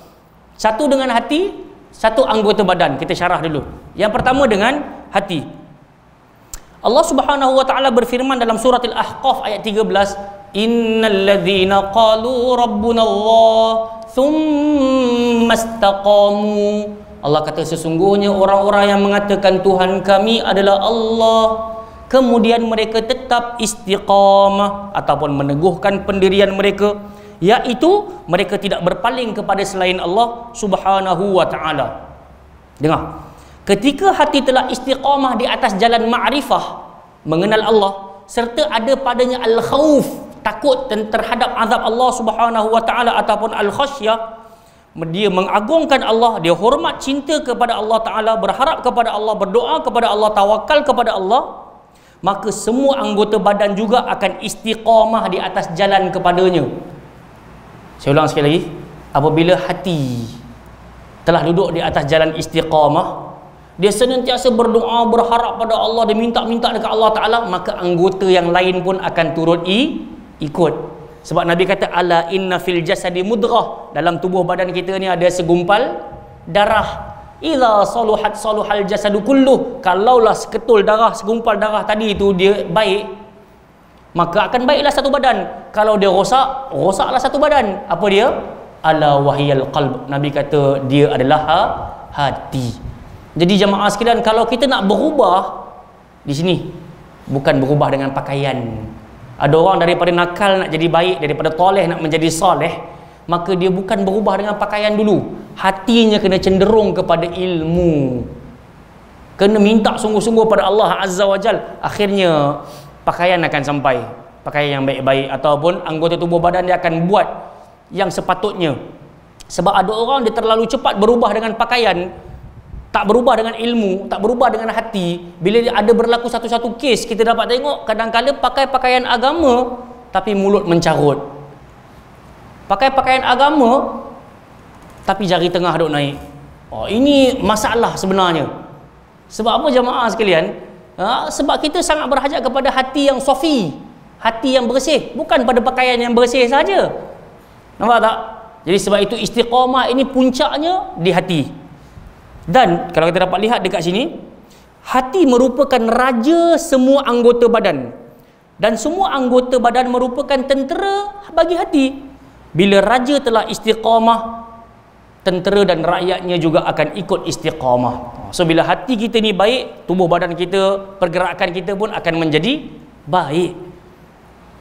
Satu dengan hati, satu anggota badan. Kita syarah dulu. Yang pertama dengan hati. Allah Subhanahu wa taala berfirman dalam surah Al-Ahqaf ayat 13, "Innal ladzina qalu rabbuna Allah tsumma istaqamu." Allah kata sesungguhnya orang-orang yang mengatakan Tuhan kami adalah Allah, kemudian mereka tetap istiqamah ataupun meneguhkan pendirian mereka, iaitu mereka tidak berpaling kepada selain Allah Subhanahu wa taala. Dengar. Ketika hati telah istiqamah di atas jalan ma'rifah, mengenal Allah, serta ada padanya al-khauf, takut terhadap azab Allah Subhanahu wa taala ataupun al-khasyah, dia mengagungkan Allah, dia hormat cinta kepada Allah taala, berharap kepada Allah, berdoa kepada Allah, tawakal kepada Allah, maka semua anggota badan juga akan istiqamah di atas jalan kepadanya. Saya ulang sekali lagi. Apabila hati telah duduk di atas jalan istiqamah, dia senantiasa berdoa, berharap pada Allah, dia minta-minta dekat Allah Ta'ala, maka anggota yang lain pun akan turut ikut. Sebab Nabi kata, ala inna fil jasadi mudghah, dalam tubuh badan kita ni ada segumpal darah. Idza saluhat saluhal jasadu kulluh, kalaulah seketul darah, segumpal darah tadi itu dia baik, maka akan baiklah satu badan. Kalau dia rosak, rosaklah satu badan. Apa dia? Ala wahiyal qalb. Nabi kata dia adalah hati. Jadi jamaah sekalian, kalau kita nak berubah di sini, bukan berubah dengan pakaian. Ada orang daripada nakal nak jadi baik, daripada toleh nak menjadi soleh, maka dia bukan berubah dengan pakaian dulu. Hatinya kena cenderung kepada ilmu, kena minta sungguh-sungguh pada Allah Azza wa Jal. Akhirnya pakaian akan sampai, pakaian yang baik-baik, ataupun anggota tubuh badan dia akan buat yang sepatutnya. Sebab ada orang dia terlalu cepat berubah dengan pakaian, tak berubah dengan ilmu, tak berubah dengan hati. Bila ada berlaku satu-satu kes, kita dapat tengok kadang-kadang pakai pakaian agama tapi mulut mencarut, pakai pakaian agama tapi jari tengah duk naik. Ini masalah sebenarnya. Sebab apa jamaah sekalian? Sebab kita sangat berhajat kepada hati yang sofi, hati yang bersih, bukan pada pakaian yang bersih saja. Nampak tak? Jadi sebab itu istiqamah ini puncaknya di hati. Dan kalau kita dapat lihat dekat sini, hati merupakan raja semua anggota badan, dan semua anggota badan merupakan tentera bagi hati. Bila raja telah istiqamah, tentera dan rakyatnya juga akan ikut istiqamah. So bila hati kita ni baik, tubuh badan kita, pergerakan kita pun akan menjadi baik.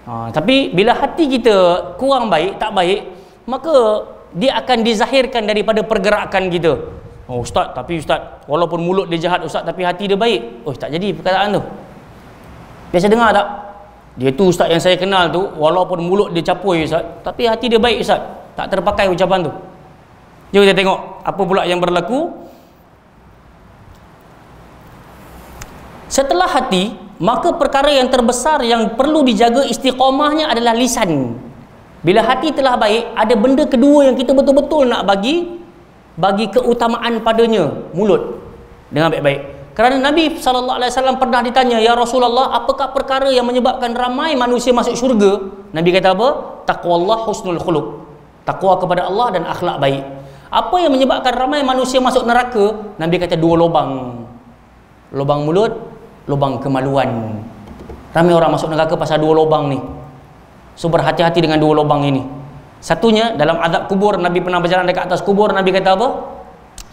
Tapi bila hati kita kurang baik, tak baik, maka dia akan dizahirkan daripada pergerakan kita. Ustaz, tapi Ustaz, walaupun mulut dia jahat Ustaz, tapi hati dia baik. Tak jadi perkataan tu. Biasa dengar tak? Dia tu Ustaz yang saya kenal tu, walaupun mulut dia capui Ustaz, tapi hati dia baik Ustaz. Tak terpakai ucapan tu. Jom kita tengok apa pula yang berlaku. Setelah hati, maka perkara yang terbesar yang perlu dijaga istiqamahnya adalah lisan. Bila hati telah baik, ada benda kedua yang kita betul-betul nak bagi keutamaan padanya, mulut. Dengan baik-baik. Kerana Nabi SAW pernah ditanya, ya Rasulullah, apakah perkara yang menyebabkan ramai manusia masuk syurga? Nabi kata apa? Taqwallah husnul khuluq. Takwa kepada Allah dan akhlak baik. Apa yang menyebabkan ramai manusia masuk neraka? Nabi kata 2 lubang. Lubang mulut, lubang kemaluan. Ramai orang masuk neraka pasal 2 lubang ni. So berhati-hati dengan 2 lubang ini. Satunya dalam azab kubur, Nabi pernah berjalan dekat atas kubur, Nabi kata apa?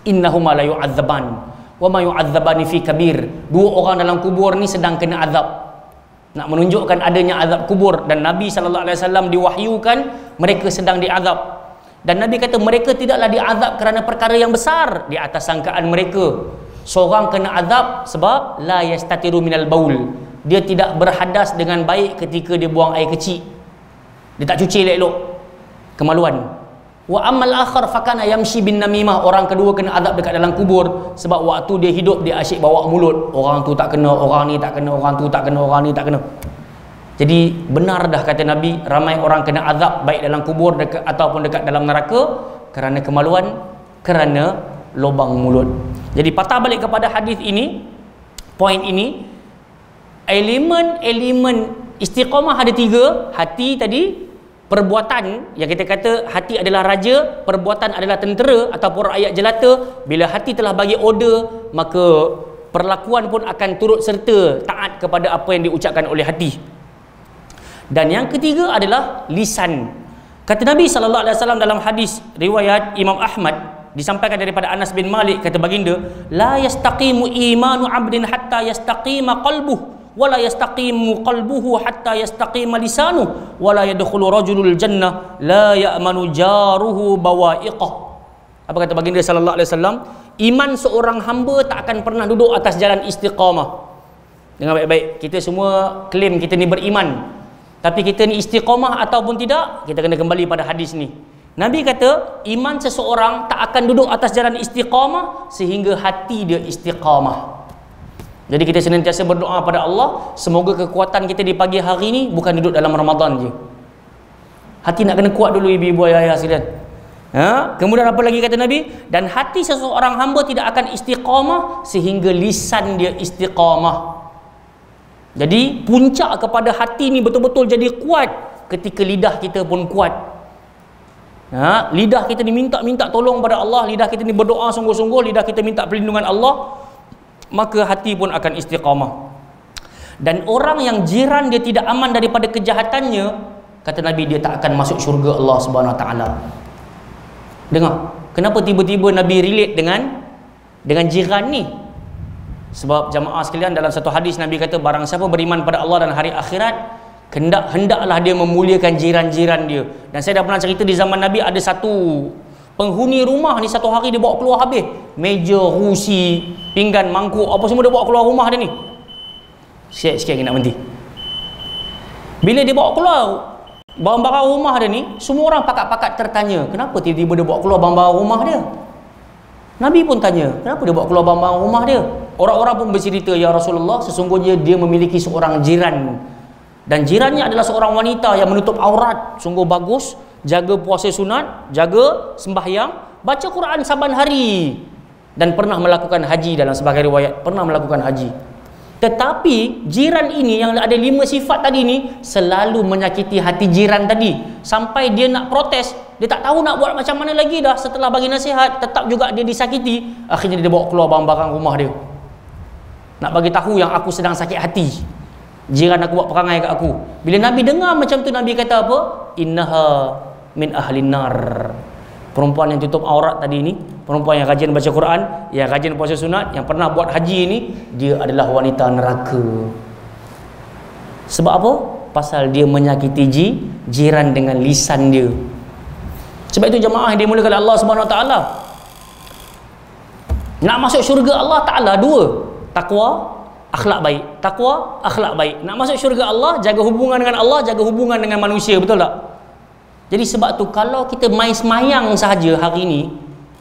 Innahuma la yu'adzaban wa ma yu'adzabani fi kabir. 2 orang dalam kubur ni sedang kena azab. nak menunjukkan adanya azab kubur. Dan Nabi SAW diwahyukan mereka sedang diazab, dan Nabi kata mereka tidaklah diazab kerana perkara yang besar di atas sangkaan mereka. Seorang kena azab sebab la yastatiru minal baul, dia tidak berhadas dengan baik ketika dia buang air kecil, dia tak cuci elok-elok, kemaluan. Wa ammal akhar fakana yamshi bin namimah, orang kedua kena azab dekat dalam kubur sebab waktu dia hidup dia asyik bawa mulut, orang tu tak kena, orang ni tak kena, orang tu tak kena, orang ni tak kena. Jadi benar dah kata Nabi, ramai orang kena azab baik dalam kubur ataupun dekat dalam neraka kerana kemaluan, kerana lubang mulut. Jadi patah balik kepada hadis ini, poin ini, elemen istiqamah ada 3. Hati tadi, perbuatan yang kita kata hati adalah raja, perbuatan adalah tentera ataupun rakyat jelata. Bila hati telah bagi order, maka perlakuan pun akan turut serta taat kepada apa yang diucapkan oleh hati. Dan yang ketiga adalah lisan. Kata Nabi SAW dalam hadis riwayat Imam Ahmad, disampaikan daripada Anas bin Malik, kata baginda, la yastaqimu imanu abdin hatta yastaqima qalbuhu, wala yastaqimu qalbuhu hatta yastaqima lisanuhu, wala yadkhulu rajulul jannah la ya'manu jaruhu bawa'iqah. Apa kata baginda SAW? Iman seorang hamba tak akan pernah duduk atas jalan istiqamah. Dengar baik-baik, kita semua klaim kita ni beriman, tapi kita ni istiqamah ataupun tidak, kita kena kembali pada hadis ni. Nabi kata iman seseorang tak akan duduk atas jalan istiqamah sehingga hati dia istiqamah. Jadi kita senantiasa berdoa pada Allah, semoga kekuatan kita di pagi hari ni bukan duduk dalam Ramadan je. Hati nak kena kuat dulu, ibu-ibu, ayah-ayah sekalian. Kemudian apa lagi kata Nabi? Dan hati seseorang hamba tidak akan istiqamah sehingga lisan dia istiqamah. Jadi puncak kepada hati ni betul-betul jadi kuat ketika lidah kita pun kuat. Lidah kita ni minta tolong pada Allah, lidah kita ni berdoa sungguh-sungguh, lidah kita minta perlindungan Allah, maka hati pun akan istiqamah. Dan orang yang jiran dia tidak aman daripada kejahatannya, kata Nabi, dia tak akan masuk syurga Allah Subhanahu Wa Taala. Dengar, kenapa tiba-tiba Nabi relate dengan jiran ni? Sebab jamaah sekalian, dalam satu hadis Nabi kata barang siapa beriman pada Allah dan hari akhirat, hendaklah dia memuliakan jiran-jiran dia. Dan saya dah pernah cerita di zaman Nabi, ada satu penghuni rumah ni satu hari dia bawa keluar habis meja, rusi, pinggan, mangkuk, apa semua dia bawa keluar rumah dia ni. Sikit-sikit nak berhenti. Bila dia bawa keluar barang-barang rumah dia ni, semua orang pakat-pakat tertanya, kenapa tiba-tiba dia bawa keluar barang-barang rumah dia? Nabi pun tanya, kenapa dia bawa keluar barang-barang rumah dia? Orang-orang pun bercerita, ya Rasulullah, sesungguhnya dia memiliki seorang jiran, dan jirannya adalah seorang wanita yang menutup aurat, sungguh bagus, jaga puasa sunat, jaga sembahyang, baca Quran saban hari, dan pernah melakukan haji. Dalam sebagai riwayat pernah melakukan haji. Tetapi jiran ini yang ada 5 sifat tadi ni selalu menyakiti hati jiran tadi, sampai dia nak protes, dia tak tahu nak buat macam mana lagi dah. Setelah bagi nasihat, tetap juga dia disakiti. Akhirnya dia bawa keluar barang-barang rumah dia, nak bagi tahu yang aku sedang sakit hati, jiran aku buat perangai kat aku. Bila Nabi dengar macam tu, Nabi kata apa? Innaha min ahlin nar. Perempuan yang tutup aurat tadi ni, perempuan yang rajin baca Quran, yang rajin puasa sunat, yang pernah buat haji ni, dia adalah wanita neraka. Sebab apa? Pasal dia menyakiti jiran dengan lisan dia. Sebab itu jemaah yang dimuliakan Allah Subhanahu Wa Taala, nak masuk syurga Allah Taala 2, takwa, akhlak baik. Takwa, akhlak baik. Nak masuk syurga Allah, jaga hubungan dengan Allah, jaga hubungan dengan manusia, betul tak? Jadi sebab tu kalau kita main semayang sahaja hari ini,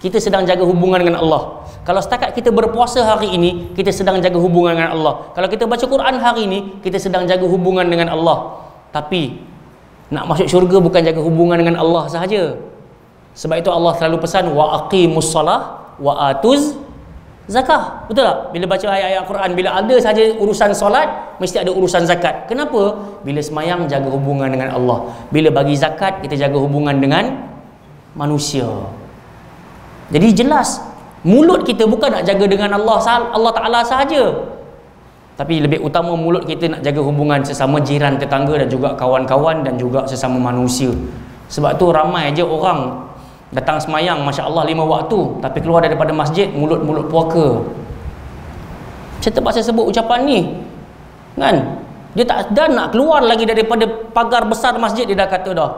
kita sedang jaga hubungan dengan Allah. Kalau setakat kita berpuasa hari ini, kita sedang jaga hubungan dengan Allah. Kalau kita baca Quran hari ini, kita sedang jaga hubungan dengan Allah. Tapi nak masuk syurga bukan jaga hubungan dengan Allah sahaja. Sebab itu Allah selalu pesan, wa aqimus salah wa atuz zakah. Betul tak? Bila baca ayat-ayat Quran, bila ada saja urusan solat, mesti ada urusan zakat. Kenapa? Bila semayang, jaga hubungan dengan Allah. Bila bagi zakat, kita jaga hubungan dengan manusia. Jadi jelas, mulut kita bukan nak jaga dengan Allah Ta'ala sahaja, tapi lebih utama mulut kita nak jaga hubungan sesama jiran, tetangga, dan juga kawan-kawan, dan juga sesama manusia. Sebab tu ramai je orang datang semayang, Masya Allah 5 waktu, tapi keluar daripada masjid mulut-mulut puaka. Saya terpaksa sebut ucapan ni kan, Dia tak ada nak keluar lagi daripada pagar besar masjid, dia dah kata dah,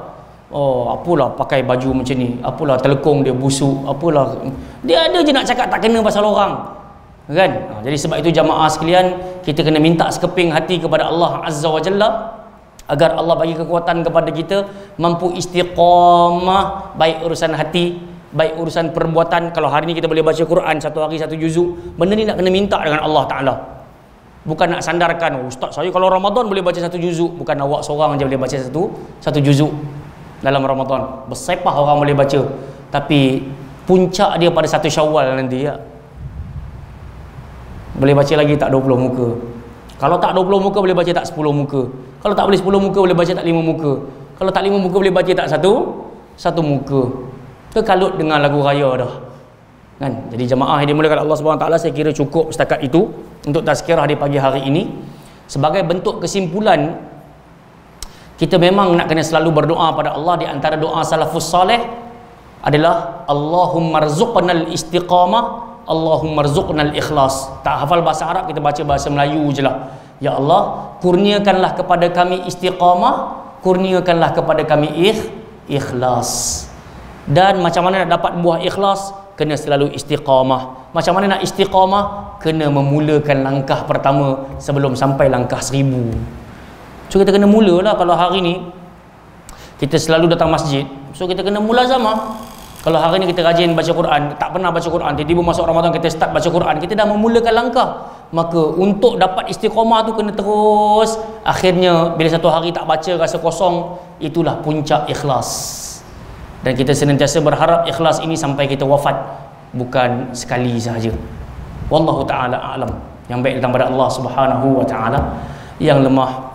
oh apalah pakai baju macam ni, apalah telekong dia busuk, apalah. Dia ada je nak cakap tak kena pasal orang, kan? Jadi sebab itu jamaah sekalian, kita kena minta sekeping hati kepada Allah Azza wa Jalla agar Allah bagi kekuatan kepada kita mampu istiqamah, baik urusan hati, baik urusan perbuatan. Kalau hari ni kita boleh baca Quran satu hari satu juzuk, benda ni nak kena minta dengan Allah Ta'ala, bukan nak sandarkan, oh, ustaz saya kalau Ramadan boleh baca satu juzuk. Bukan awak seorang je boleh baca satu juzuk dalam Ramadan, bersepah orang boleh baca, tapi puncak dia pada 1 Syawal nanti ya. Boleh baca lagi tak 20 muka. Kalau tak 20 muka boleh baca tak 10 muka. Kalau tak boleh 10 muka boleh baca tak 5 muka. Kalau tak 5 muka boleh baca tak satu muka. Kekalut dengan lagu raya dah, kan? Jadi jemaah yang dimuliakan Allah Subhanahu Wa Taala, saya kira cukup setakat itu untuk tazkirah di pagi hari ini. Sebagai bentuk kesimpulan, kita memang nak kena selalu berdoa pada Allah. Di antara doa salafus saleh adalah Allahumma rzuqnal istiqamah, Allahumma rzuqnal ikhlas. Tak hafal bahasa Arab, kita baca bahasa Melayu je lah. Ya Allah, kurniakanlah kepada kami istiqamah, kurniakanlah kepada kami ikhlas. Dan macam mana nak dapat buah ikhlas? Kena selalu istiqamah. Macam mana nak istiqamah? Kena memulakan langkah pertama sebelum sampai langkah 1000. So kita kena mulalah. Kalau hari ni kita selalu datang masjid, so kita kena mulazamah. Kalau hari ni kita rajin baca Quran, tak pernah baca Quran, tiba-tiba masuk Ramadan kita start baca Quran, kita dah memulakan langkah. Maka untuk dapat istiqamah tu kena terus. Akhirnya bila satu hari tak baca, rasa kosong, itulah puncak ikhlas. Dan kita senantiasa berharap ikhlas ini sampai kita wafat, bukan sekali sahaja. Wallahu ta'ala a'lam. Yang baik datang pada Allah Subhanahu wa ta'ala, yang lemah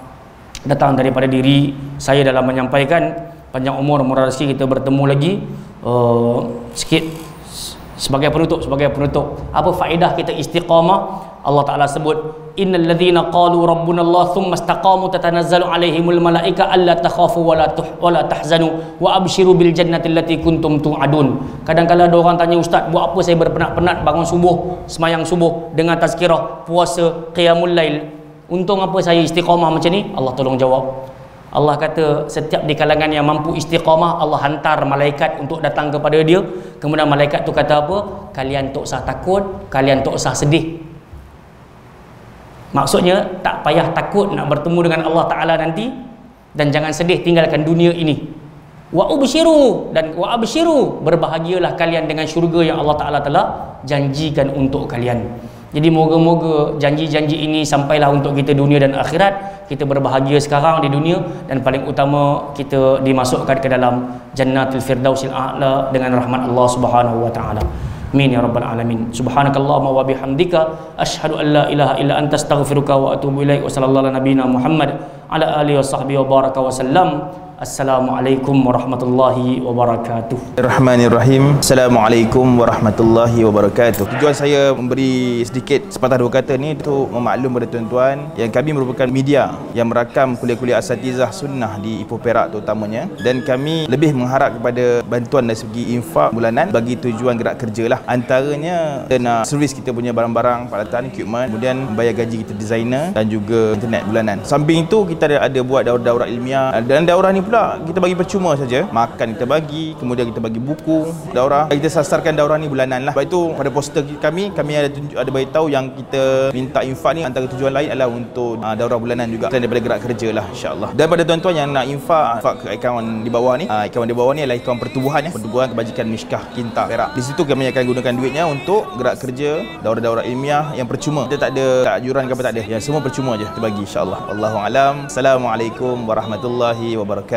datang daripada diri saya dalam menyampaikan. Panjang umur, murah rezeki, kita bertemu lagi sikit sebagai penutup. Apa faedah kita istiqamah? Allah Ta'ala sebut, innal ladzina qalu rabbuna Allah thumma istaqamu tatanazzalu alaihimul malaika alla takhafu wa la tahzanu wa abshiru bil jannati allati kuntum tu'adun. Kadang-kadang ada orang tanya, ustaz, buat apa saya berpenat-penat bangun subuh, semayang subuh dengan tazkirah, puasa, qiyamul lail, untung apa saya istiqamah macam ni? Allah tolong jawab. Allah kata setiap di kalangan yang mampu istiqamah, Allah hantar malaikat untuk datang kepada dia. Kemudian malaikat tu kata apa? Kalian tak usah takut, kalian tak usah sedih. Maksudnya tak payah takut nak bertemu dengan Allah Ta'ala nanti, dan jangan sedih tinggalkan dunia ini. Wa ubshiru, dan wa abshiru, berbahagialah kalian dengan syurga yang Allah Ta'ala telah janjikan untuk kalian. Jadi moga-moga janji-janji ini sampailah untuk kita dunia dan akhirat. Kita berbahagia sekarang di dunia, dan paling utama kita dimasukkan ke dalam Jannatul Firdausil A'la dengan rahmat Allah Subhanahu wa taala. Amin ya rabbal alamin. Subhanakallahumma wa bihamdika asyhadu an la ilaha illa anta astaghfiruka wa atubu ilaik. Wa sallallahu ala nabiyyina Muhammad ala alihi wa sahbihi wa baraka wa sallam. Assalamualaikum warahmatullahi wabarakatuh. Bismillahirrahmanirrahim. Assalamualaikum warahmatullahi wabarakatuh. Tujuan saya memberi sedikit sepatah dua kata ni untuk memaklum kepada tuan-tuan yang kami merupakan media yang merakam kuliah-kuliah asatizah sunnah di Ipoh Perak terutamanya, dan kami lebih mengharap kepada bantuan dari segi infak bulanan bagi tujuan gerak kerja lah. Antaranya kita nak servis kita punya barang-barang peralatan, equipment, kemudian bayar gaji kita designer dan juga internet bulanan. Samping itu kita ada buat daurah-daurah ilmiah, dan daurah ni pula kita bagi percuma saja. Makan kita bagi, kemudian kita bagi buku daurah. Kita sasarkan daurah ni bulanan lah. Sebab itu pada poster kami ada beritahu yang kita minta infak ni antara tujuan lain adalah untuk daurah bulanan juga, selain daripada gerak kerja lah, insya-Allah. Dan pada tuan-tuan yang nak infak ke akaun di bawah ni, akaun di bawah ni adalah akaun pertubuhan ya, pertubuhan kebajikan Mishkah Kinta Perak. Di situ kami akan gunakan duitnya untuk gerak kerja, daurah-daurah ilmiah yang percuma. Kita tak ada yuran ke apa, tak ada. Ya, semua percuma je kita bagi, insya-Allah. Wallahu alam. Assalamualaikum warahmatullahi wabarakatuh.